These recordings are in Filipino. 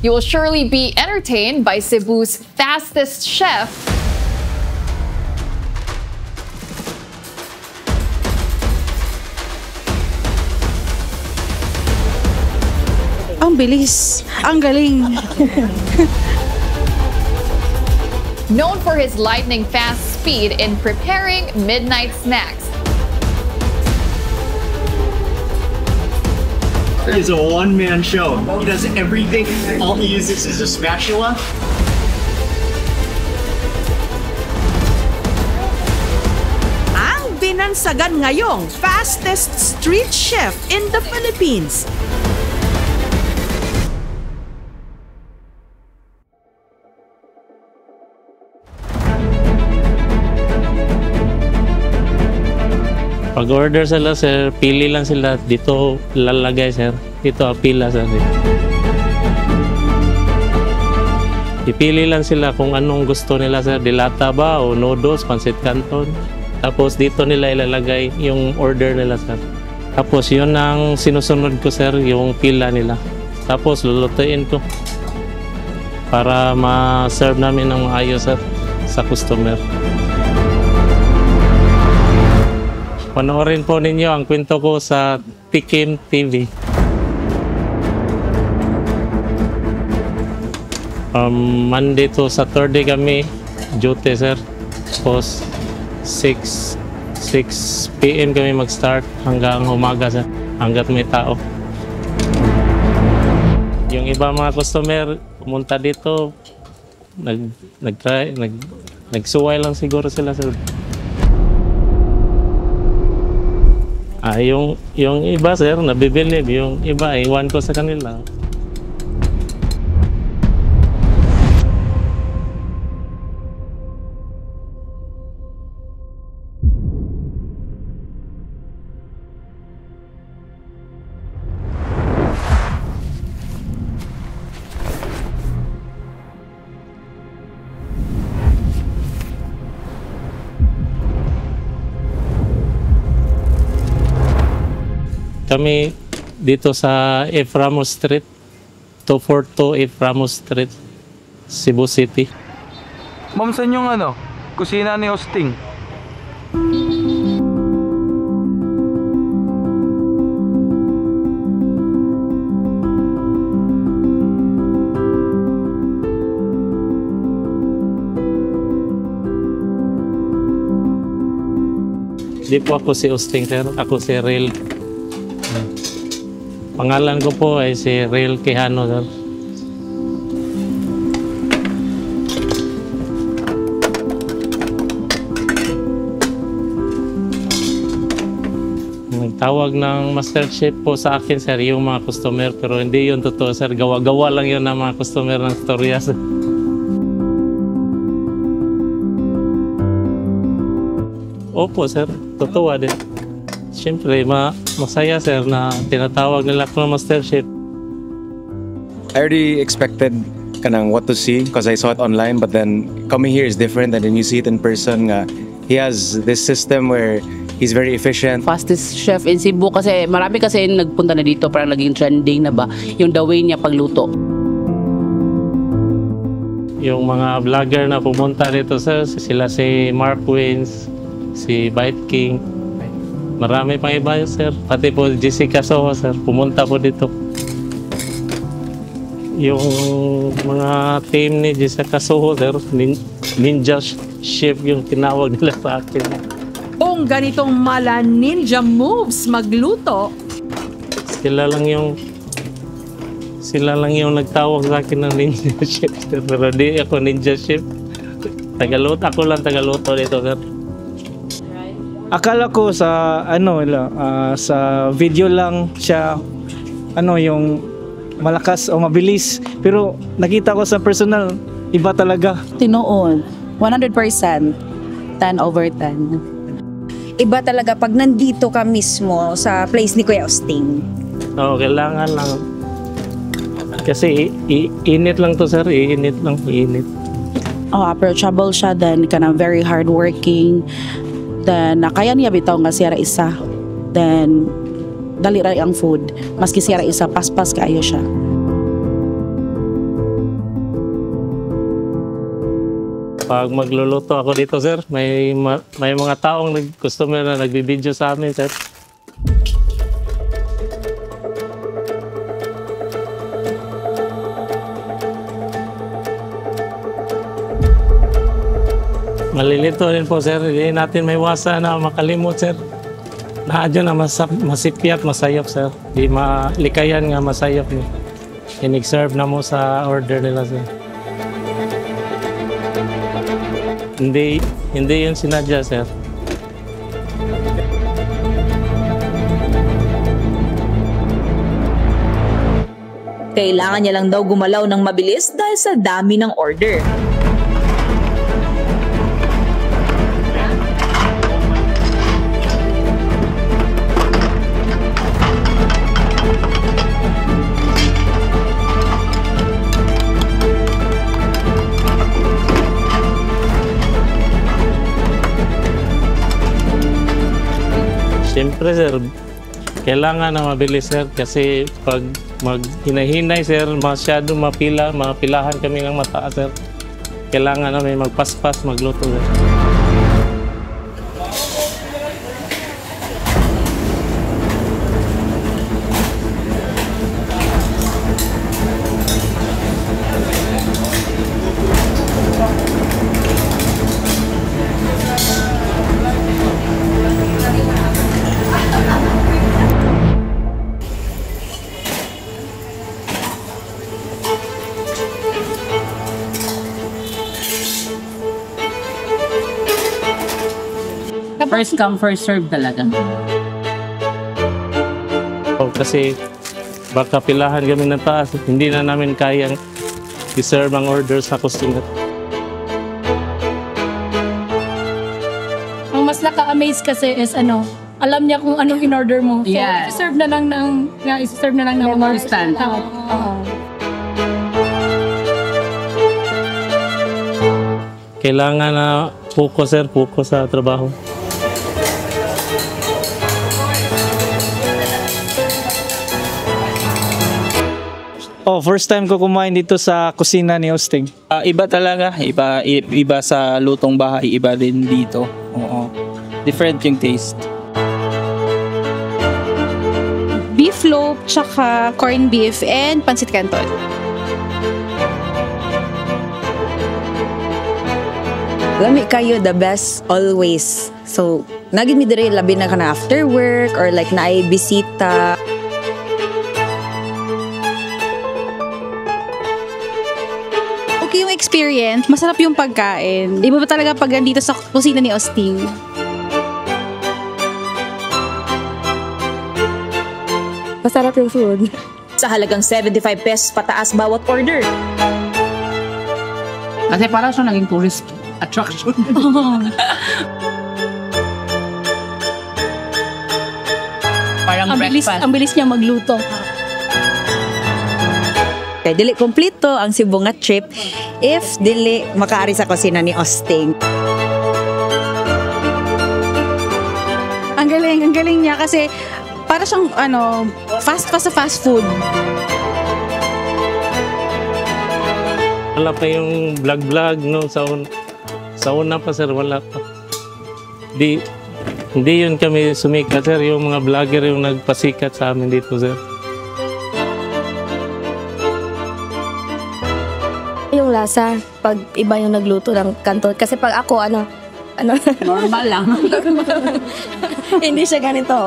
You will surely be entertained by Cebu's fastest chef, Ang bilis, ang galing. known for his lightning-fast speed in preparing midnight snacks. It's a one-man show. He does everything. All he uses is a spatula. Ang binansagan ngayong fastest street chef in the Philippines. Pag-order sila, sir, pili lang sila. Dito lalagay, sir. Dito pila, sir. Ipili lang sila kung anong gusto nila, sir. Dilata ba o noodles, pancit canton. Tapos dito nila ilalagay yung order nila, sir. Tapos yun ang sinusunod ko, sir, yung pila nila. Tapos lulutuin ko para ma-serve namin ng maayos, sir, sa customer. Panoorin po ninyo ang kwento ko sa Tikim TV. Monday to Saturday kami duty, sir. Tapos 6 PM kami mag-start hanggang umaga, sir. Hanggat may tao. Yung iba mga customer pumunta dito, nagsuway lang siguro sila, sir. Yung iba, sir, nabibilib. Yung iba, iwan ko sa kanila. Kami dito sa F. Ramos Street, 242 F. Ramos Street, Cebu City. Ma'am, saan yung kusina ni Hosting? Di po ako si Hosting, sir. Ako si Real. Pangalan ko po ay si Real Quijano, sir. Nagtawag ng master chef po sa akin, sir, yung mga customer, pero hindi yun totoo, sir. Gawa-gawa lang yun ng mga customer ng storya, sir. Opo, sir. Totoo din. Siyempre, masaya, sir, na tinatawag nila ako ng master chef. I already expected what to see because I saw it online, but then coming here is different, and then you see it in person. He has this system where he's very efficient. Fastest chef in Cebu kasi marami kasi nagpunta na dito, parang naging trending na ba yung the way niya pagluto. Yung mga vlogger na pumunta dito, sir, sila si Mark Wins, si Bite King. Marami pang iba, sir. Pati po Jessica Soho, sir. Pumunta po dito. Yung mga team ni Jessica Soho, sir, ninja chef yung tinawag nila sa akin. Kung ganitong mala ninja moves magluto, Sila lang yung nagtawag sa akin ng ninja chef, sir. Pero di ako ninja chef. Ako lang tagaluto dito, sir. Akala ko sa sa video lang siya yung malakas o mabilis, pero nakita ko sa personal iba talaga. Tinoon 100%, 10/10. Iba talaga pag nandito ka mismo sa place ni Kuya Hosting. Kailangan lang kasi init lang to, sir. Iinit. Approachable siya, then kana very hardworking. Then kaya niya bitaw nga siya isa. Then dali ra ang food. Maski siya isa paspas kaayo siya. Pag magluluto ako dito, sir, may mga taong customer na nagbibideo sa amin, sir. Malilito rin po, sir. Hindi natin may wasa na makalimot, sir. Naadyo na masipyat, masayop, sir. Di malikayan nga masayop ni. Inig-serve na mo sa order nila, sir. Hindi yun sinadya, sir. Kailangan niya lang daw gumalaw ng mabilis dahil sa dami ng order. Siyempre, sir, kailangan na mabilis, sir, kasi pag hinahinay, sir, masyado mapilahan kami ng mataas, sir. Kailangan na may magpaspas, magluto, sir. First come, first serve talaga. Kasi baka pilahan kami ng taas, hindi na namin kayang i-serve ang orders sa customer. Ang mas naka-amaze kasi is alam niya kung anong in-order mo. So, Yeah. i-serve na lang ng More instant. Kailangan na focus, sir, focus sa trabaho. First time ko kumain dito sa kusina ni Hosting. Iba talaga, iba sa lutong bahay, iba din dito. Oo. Different yung taste. Beef loaf, tsaka corned beef, and pancit canton. Lami kayo, the best always. So, naging mi diri labi na ka na after work or like na ay bisita. Okay yung experience, masarap yung pagkain. Iba ba talaga pag nandito sa kusina ni Hosting? Masarap yung food. Sa halagang 75 pesos pataas bawat order. Kasi parang siya naging tourist attraction. Parang breakfast. Ang bilis niya magluto. Kaya dili kompleto ang Cebu nga trip if dili makaari sa kusina ni Hosting. Ang galing niya kasi para siyang fast food. Wala pa yung vlog no sa una pa, sir, wala pa. Hindi yun kami sumikat, sir, yung mga vlogger yung nagpasikat sa amin dito, sir. Yung lasa pag iba yung nagluto ng kanton kasi pag ako normal lang. Hindi siya ganito.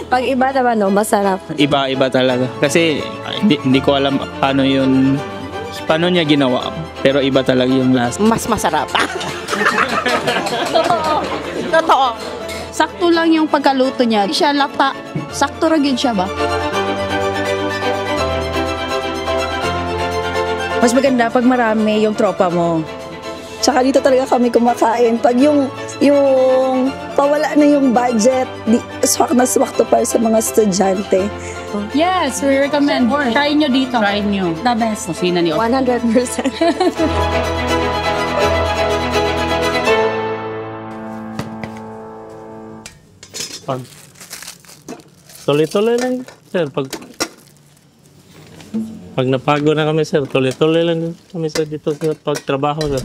Pag iba naman masarap. Iba talaga. Kasi hindi ko alam paano niya ginawa. Pero iba talaga yung lasa. Mas masarap. Totoo. Sakto lang yung pagkaluto niya. Di siya lata. Sakto ragid siya ba? Mas maganda pag marami yung tropa mo. Tsaka dito talaga kami kumakain. Pag yung pawala na yung budget, swak na swak to para sa mga estudyante. Yes, we recommend. Try nyo dito. Try nyo. The best. Kusina ni 100%. Tuloy-tuloy lang, sir. Pag napagod na kami, sir, tuloy-tuloy lang kami, sir, dito sa pagtrabaho, sir.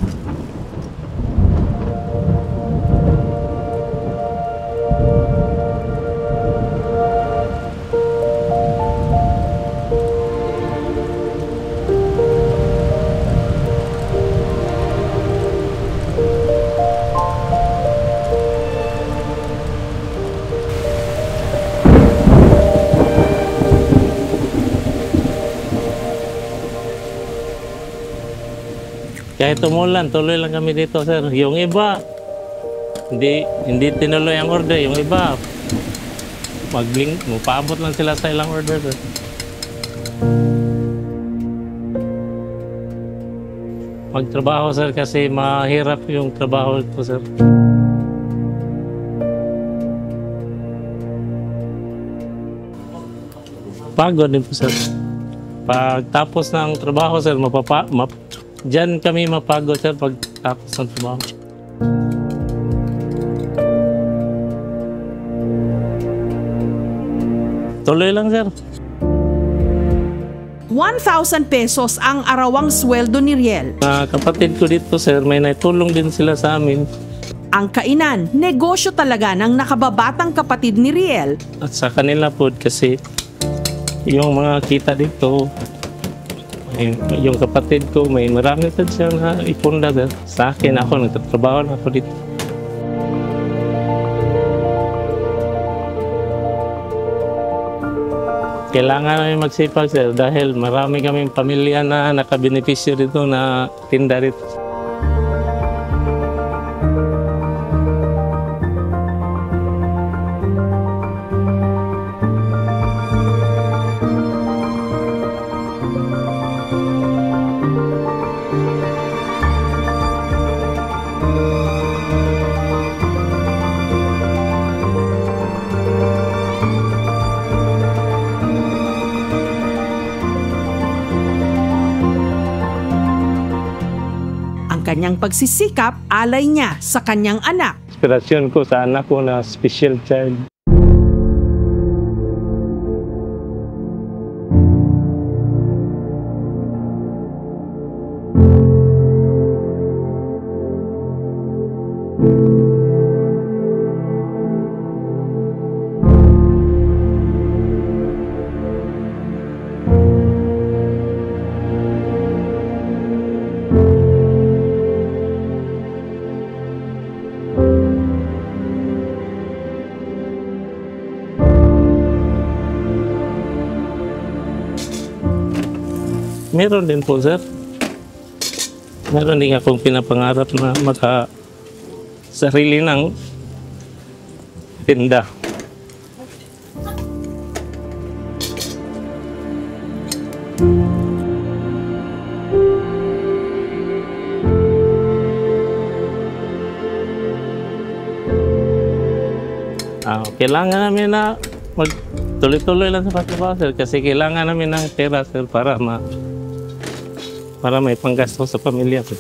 Kahit umulan, tuloy lang kami dito, sir. Yung iba, hindi tinuloy ang order. Yung iba, paabot lang sila sa ilang order, sir. Magtrabaho, sir, kasi mahirap yung trabaho ko, sir. Pagod din po, sir. Pagtapos ng trabaho, sir, diyan kami mapagod, sir, pagtapos ng trabaho. Tuloy lang, sir. 1,000 pesos ang arawang sweldo ni Riel. Kapatid ko dito, sir, may naitulong din sila sa amin. Ang kainan, negosyo talaga ng nakababatang kapatid ni Riel. At sa kanila po, kasi yung mga kita dito, yung kapatid ko, may marami pa siya na ipunda, sir. Sa akin, ako, nagtatrabaho na ako dito. Kailangan namin magsipag, sir, dahil marami kaming pamilya na nakabenepisyo dito na tinda rito. Kanyang pagsisikap, alay niya sa kanyang anak. Inspirasyon ko sa anak ko na special child. Meron din po, sir. Meron din akong pinapangarap na sarili ng tinda. Kailangan namin na magtuloy-tuloy lang sa pagtrabaho, sir, kasi kailangan namin ng pera, sir, para may panggasto sa pamilya, sir.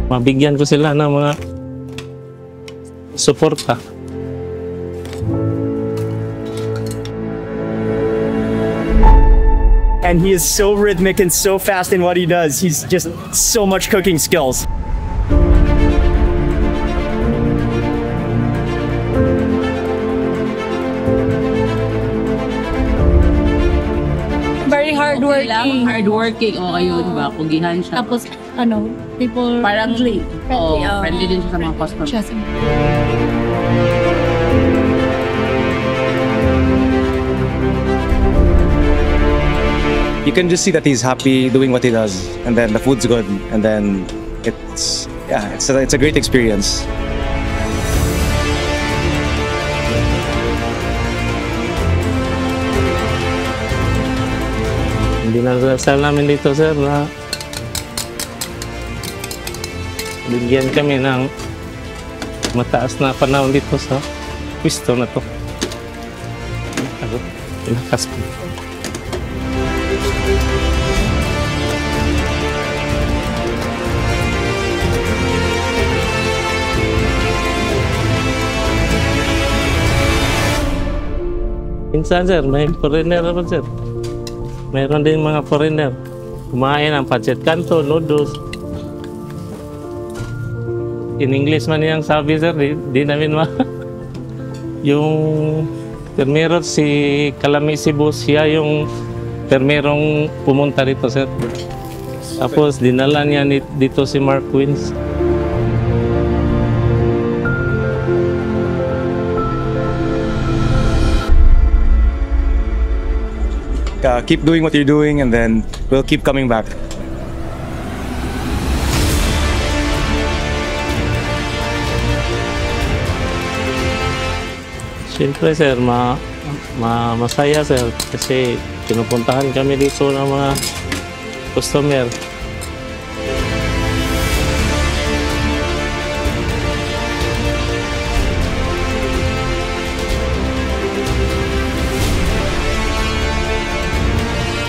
Mabigyan ko sila ng mga suporta. And he is so rhythmic and so fast in what he does. He's just so much cooking skills. Very hardworking. Hardworking, yun ba? Pugihan siya. Tapos, people... Parang friendly. Friendly din siya sa mga customers. You can just see that he's happy doing what he does, and then the food's good, and then it's a great experience. Dinasal namin dito, sir, na bigyan kami ng mataas na panahon dito sa pwesto na to. Pinakas po. Minsan, sir, may foreigner naman, sir. Mayroon din mga foreigner. Kumain ng pancit canton, noodles. In English man yung sabi, sir, di namin yung permero si Kalami Cebu, siya yung permerong pumunta rito, sir. Tapos dinala niya dito si Mark Queens. keep doing what you're doing, and then we'll keep coming back. Siyempre sir, masaya sir kasi pinupuntahan kami dito ng mga customer.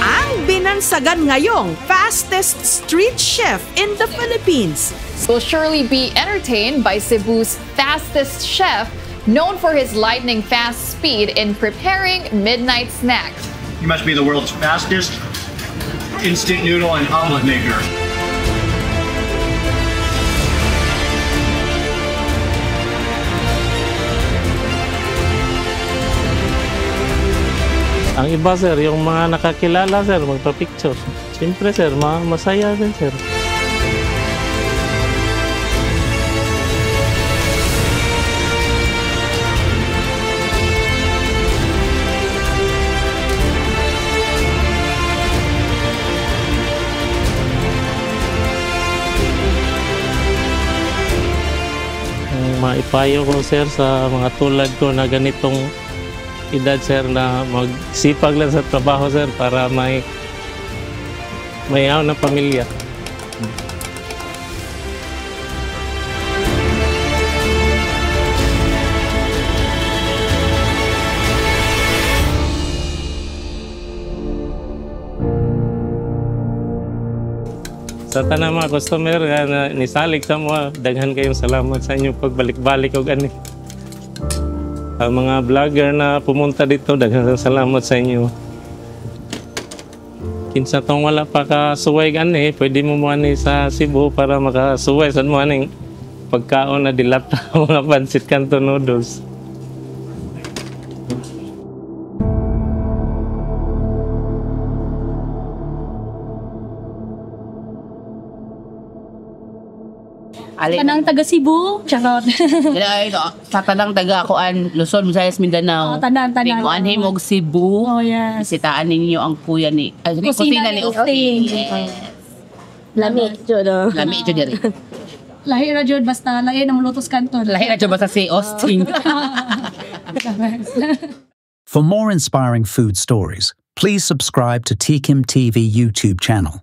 Ang binansagan ngayong fastest street chef in the Philippines. Will surely be entertained by Cebu's fastest chef, known for his lightning-fast speed in preparing midnight snacks. You must be the world's fastest instant noodle and omelet maker. Ang iba sir, yung mga nakakilala sir, magpa-picture. Siyempre sir, masaya din sir. Maipayo ko sir sa mga tulad ko na ganitong edad sir na magsipag lang sa trabaho sir para may na pamilya. Sa tanang mga customer na nisalig sa mga, daghan kayong salamat sa inyong pagbalik-balik o gani. Ang mga vlogger na pumunta dito, daghan kayong salamat sa inyo. Kinsa tong wala pa kasuway gani, pwede mo mani sa Cebu para makasuway sa mga pagkaon na dilata mga pancit canton noodles. Tanang taga Cebu. Charot. Sa tanang taga Kuan, Luzon, Visayas, Mindanao. Tanan. Kuan himog Cebu. Oh, yes. Bisitaan ninyo ang kuya ni Kusina ni Osting. Lami, Jodo. Lami ito diri. Lahi ra jud basta lahi ng Lotus Canton. Lahi ra jud basta si Osting. For more inspiring food stories, please subscribe to TKIM TV YouTube channel.